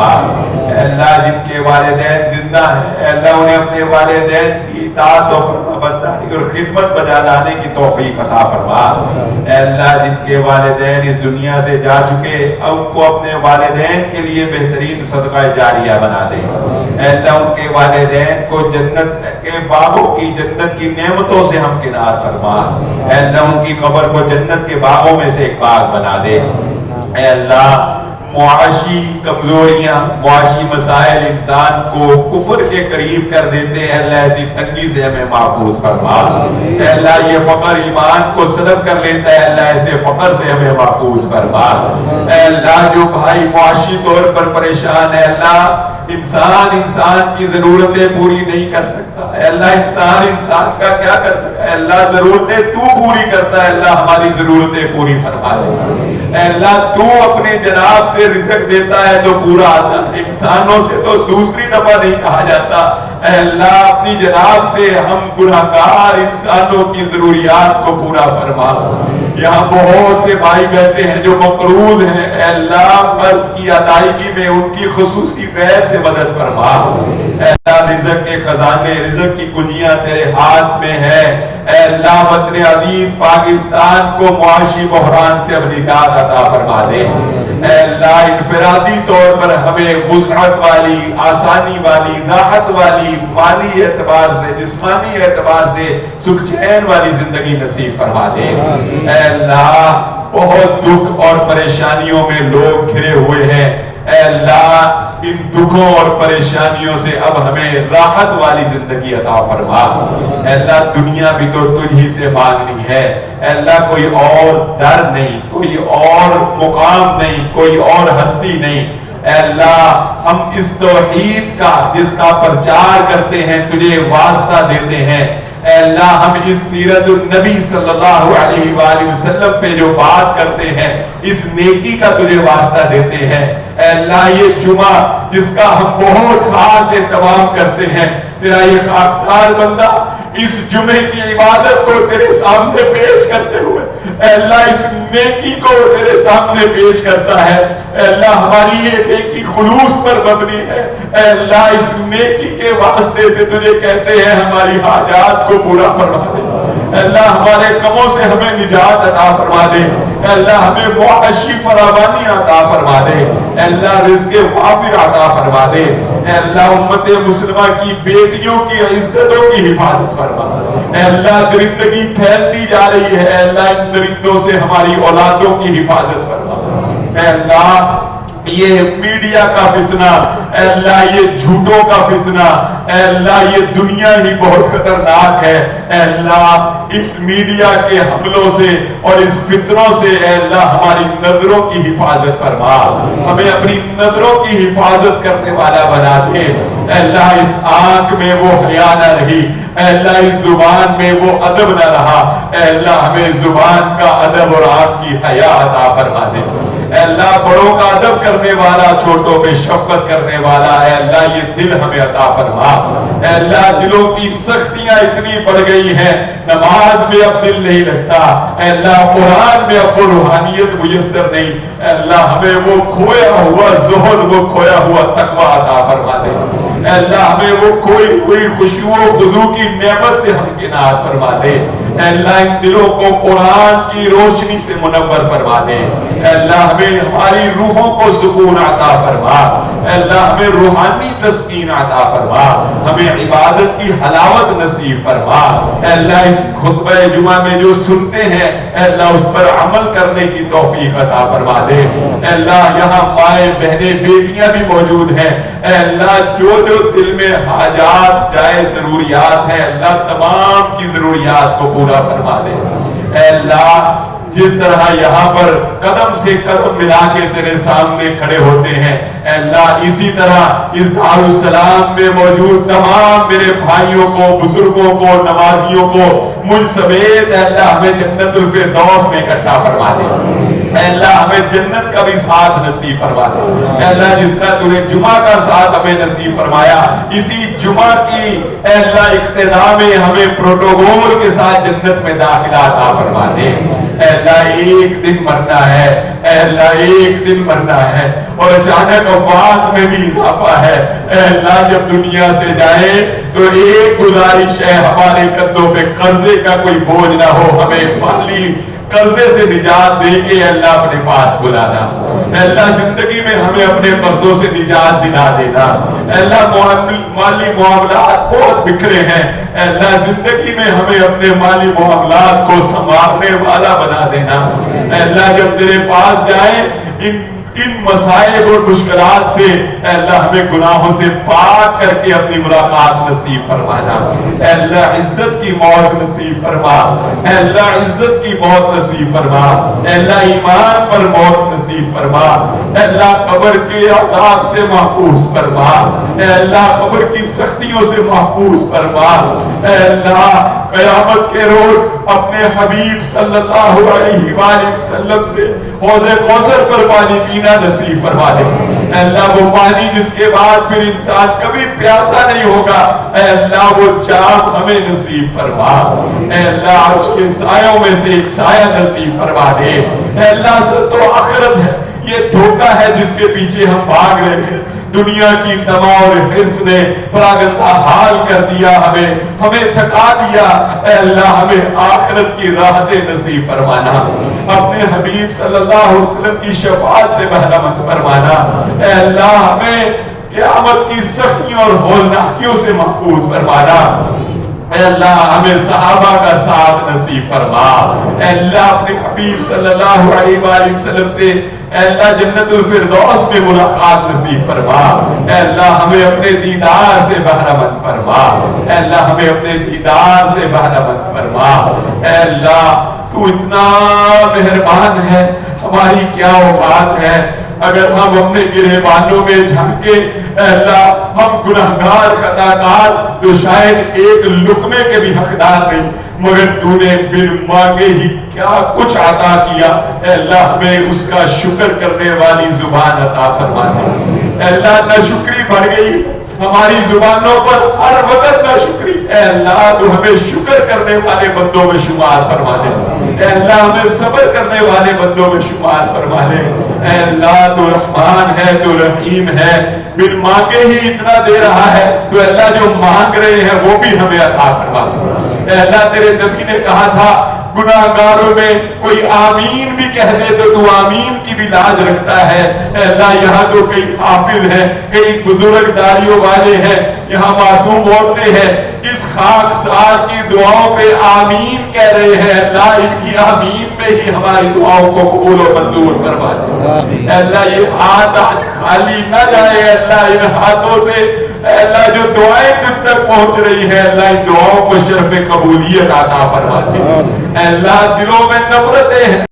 فرما۔ اے اللہ جن کے والدین زندہ ہیں اے اللہ انہیں اپنے والدین کی اطاعت و فرما برداری اور خدمت بجا لانے کی توفیق عطا فرما۔ اے اللہ جن کے والدین اس دنیا سے جا چکے ان کو اپنے والدین کے لیے بہترین صدقہ جاریہ بنا دے۔ اے اللہ ان کے والدین کو جنت کے باغوں کی جنت کی نعمتوں سے ہمکنار فرما۔ اے اللہ ان کی قبر کو جنت کے باغوں میں سے ایک باغ بنا دے۔ اے اللہ معاشی کمزوریاں معاشی مسائل انسان کو کفر کے قریب کر دیتے ہیں، اللہ ایسی تنگی سے ہمیں محفوظ فرما۔ اے اللہ یہ فقر ایمان کو سلب کر لیتا ہے، اللہ ایسے فقر سے ہمیں محفوظ فرما۔ اے اللہ جو بھائی معاشی طور پر پریشان ہے اللہ انسان کی ضرورتیں پوری نہیں کر سکتا، اے اللہ انسان کا کیا کر سکتا ہے، اے اللہ ضرورتیں تو پوری کرتا ہے، اللہ ہماری ضرورتیں پوری فرما دے۔ اے اللہ تو اپنے جناب سے رزق دیتا ہے تو پورا آتا ہے، انسانوں سے تو دوسری دفعہ نہیں کہا جاتا۔ اے اللہ اپنی جناب سے ہم گناہگار انسانوں کی ضروریات کو پورا فرما۔ یہاں بہت سے بھائی بیٹھے ہیں جو مقروض ہیں، اے اللہ قرض کی ادائیگی میں ان کی خصوصی غیب سے مدد فرما۔ اے اللہ رزق کے خزانے رزق کی کنجیاں تیرے ہاتھ میں ہے، اے اللہ وطن عزیز پاکستان کو معاشی بحران سے اب نجات عطا فرما دے۔ اے اللہ انفرادی طور پر ہمیں وسعت والی آسانی والی راحت والی مالی اعتبار سے جسمانی اعتبار سے سکھ چین والی زندگی نصیب فرما دے۔ اے اللہ بہت دکھ اور پریشانیوں میں لوگ گھرے ہوئے ہیں، اے اللہ ان دکھوں اور پریشانیوں سے اب ہمیں راحت والی زندگی عطا فرما۔ اے اللہ دنیا بھی تو تجھ ہی سے مانگنی ہے، اے اللہ کوئی اور در نہیں، کوئی اور مقام نہیں، کوئی اور ہستی نہیں۔ اے اللہ ہم اس توحید کا جس کا پرچار کرتے ہیں تجھے واسطہ دیتے ہیں، اے اللہ ہم اس سیرت النبی صلی اللہ علیہ وآلہ وسلم پہ جو بات کرتے ہیں اس نیکی کا تجھے واسطہ دیتے ہیں۔ اے اللہ یہ جمعہ جس کا ہم بہت خاص اہتمام کرتے ہیں، تیرا یہ خاکسار بندہ اس جمعے کی عبادت کو تیرے سامنے پیش کرتے ہوئے اے اللہ اس نیکی کو تیرے سامنے پیش کرتا ہے۔ اے اللہ ہماری یہ نیکی خلوص پر مبنی ہے، اے اللہ اس نیکی کے واسطے سے تجھے کہتے ہیں ہماری حاجات کو پورا فرما دے۔ اے اللہ ہمارے غموں سے ہمیں نجات عطا فرما دے، اے اللہ ہمیں معاشی فراوانی عطا فرما دے، اے اللہ رزق وافر عطا فرما دے، اے اللہ امت مسلمہ کی بیٹیوں کی عزتوں کی حفاظت فرما۔ اے اللہ درندگی پھیلتی جا رہی ہے، اے اللہ ان درندوں سے ہماری اولادوں کی حفاظت فرما۔ اے اللہ یہ میڈیا کا فتنہ، اے اللہ یہ جھوٹوں کا فتنہ، اے اللہ یہ دنیا ہی بہت خطرناک ہے، اے اللہ اس میڈیا کے حملوں سے اور اس فتنوں سے اے اللہ ہماری نظروں کی حفاظت فرما، ہمیں اپنی نظروں کی حفاظت کرنے والا بنا دے۔ اے اللہ اس آنکھ میں وہ حیا نہ رہی، اے اللہ اس زبان میں وہ ادب نہ رہا، اے اللہ ہمیں زبان کا ادب اور آنکھ کی حیا عطا فرما دے۔ اے اللہ بڑوں کا ادب کرنے والا چھوٹوں پہ شفقت کرنے والا، اے اللہ یہ دل ہمیں عطا فرما۔ اے اللہ دلوں کی سختیاں اتنی بڑھ گئی ہیں، نماز میں اب دل نہیں لگتا، اے اللہ قرآن میں اب وہ روحانیت میسر نہیں، اے اللہ ہمیں وہ کھویا ہوا زہد وہ کھویا ہوا تقوی عطا فرما دے۔ اے اللہ ہمیں وہ کھوئی ہوئی خشوع و خضوع کی نعمت سے ہمکنار فرما دے۔ اے اللہ ان دلوں کو قرآن کی روشنی سے منور فرما دے۔ اے اللہ ہمیں ہماری روحوں کو سکون عطا فرما، اے اللہ ہمیں روحانی تسکین عطا فرما، ہمیں عبادت کی حلاوت نصیب فرما۔ اے اللہ اس خطبہ جمعہ میں جو سنتے ہیں اے اللہ اس پر عمل کرنے کی توفیق عطا فرما دے۔ اے اللہ یہاں مائیں بہنیں بیٹیاں بھی موجود ہیں، اے اللہ جو دل میں حاجات جائز ضروریات ہیں اللہ تمام کی ضروریات کو پورا فرما دے۔ اے اللہ جس طرح یہاں پر قدم سے قدم ملا کے تیرے سامنے کھڑے ہوتے ہیں اے اللہ اسی طرح اس دارالسلام میں موجود تمام میرے بھائیوں کو بزرگوں کو نمازیوں کو مجھ سمیت اے اللہ ہمیں جنت الفردوس میں اکٹھا فرما دے۔ اے اللہ ہمیں جنت کا بھی ساتھ نصیب فرما دے۔ اے اللہ جس طرح تو نے جمعہ کا ساتھ ہمیں نصیب فرمایا اسی جمعہ کی اے اللہ اقتدا میں ہمیں پروٹوکول کے ساتھ جنت میں داخلہ عطا فرما دے۔ اے اللہ ایک دن مرنا ہے اے اللہ ایک دن مرنا ہے اور اچانک اموات میں بھی اضافہ ہے، اے اللہ جب دنیا سے جائیں تو ایک گزارش ہے ہمارے کندھوں پہ قرضے کا کوئی بوجھ نہ ہو، ہمیں مالی قرضے سے نجات دے کے اللہ اپنے پاس بلانا، اے اللہ زندگی میں ہمیں اپنے قرضوں سے نجات دلا دینا، اے اللہ مالی معاملات بہت بکھرے ہیں، اے اللہ زندگی میں ہمیں اپنے مالی معاملات کو سنبھالنے والا بنا دینا، اے اللہ جب تیرے پاس جائیں ان مسائب اور مشکلات سے اے اللہ ہمیں گناہوں سے پاک کر کے اپنی ملاقات نصیب فرمانا، اے اللہ عزت کی موت نصیب فرما، اے اللہ عزت کی موت نصیب فرما، اے اللہ ایمان پر موت نصیب فرما، اے اللہ قبر کے عذاب سے محفوظ فرما، اے اللہ قبر کی سختیوں سے محفوظ فرما، اے اللہ قیامت کے روز اپنے حبیب صلی اللہ علیہ وآلہ وسلم سے حوض کوثر پر پانی پینا نصیب فرما دے، اے اللہ وہ پانی جس کے بعد پھر انسان کبھی پیاسا نہیں ہوگا، اے اللہ وہ جام ہمیں نصیب فرما، اے اللہ عرش کے سایوں میں سے ایک سایہ نصیب فرما دے، اے اللہ سر تو آخرت ہے، یہ دھوکہ ہے جس کے پیچھے ہم بھاگ رہے ہیں، دنیا کی تما اور حرص نے پراگندہ حال کر دیا، ہمیں تھکا دیا، اے اللہ ہمیں آخرت کی راحت نصیب فرمانا، اپنے حبیب صلی اللہ علیہ وسلم کی شفاعت سے بہرمند فرمانا، اے اللہ ہمیں قیامت کی سختیوں اور ہولناکیوں سے محفوظ فرمانا، اے اللہ ہمیں صحابہ کا ساتھ نصیب فرما، اے اللہ اپنے حبیب صلی اللہ علیہ وآلہ وسلم سے اے اللہ جنت الفردوس میں ملاقات نصیب فرما، اے اللہ ہمیں اپنے دیدار سے بہرمند فرما، اے اللہ ہمیں اپنے دیدار سے بہرمند فرما، اے اللہ تو اتنا مہربان ہے، ہماری کیا اوقات ہے، اگر ہم اپنے گریبانوں میں جھانکے اے اللہ ہم گناہگار خطاکار تو شاید ایک لقمے کے بھی حقدار نہیں، مگر تو نے بن مانگے ہی کیا کچھ عطا کیا، اے اللہ ہمیں اس کا شکر کرنے والی زبان عطا فرما دے، اے اللہ ناشکری بڑھ گئی ہماری زبانوں پر ہر وقت ناشکری، اے اللہ تو ہمیں شکر کرنے والے بندوں میں شمار فرما دے، اے اللہ ہمیں صبر کرنے والے بندوں میں شمار فرما دے، اے اللہ تو رحمان ہے، تو رحیم ہے، بن مانگے ہی اتنا دے رہا ہے، تو اے اللہ جو مانگ رہے ہیں وہ بھی ہمیں عطا فرما دے، اے اللہ تیرے نبی نے کہا تھا گناہگاروں میں کوئی آمین بھی کہہ دے تو تو آمین کی بھی لاج رکھتا ہے، اے اللہ یہاں تو کئی حافظ ہیں، کئی بزرگ داڑیوں والے ہیں، یہاں معصوم عورتیں ہیں، اس خاکسار کی دعاؤں پہ آمین کہہ رہے ہیں، اللہ ان کی آمین میں ہی ہماری دعاؤں کو قبول و منظور فرما دے، اے اللہ یہ ہاتھ آج خالی نہ جائے، اے اللہ ان ہاتھوں سے اے اللہ جو دعائیں تجھ تک پہنچ رہی ہیں، اللہ ان دعاؤں کو شرف قبولیت عطا فرما دے، اے اللہ دلوں میں نفرتیں ہیں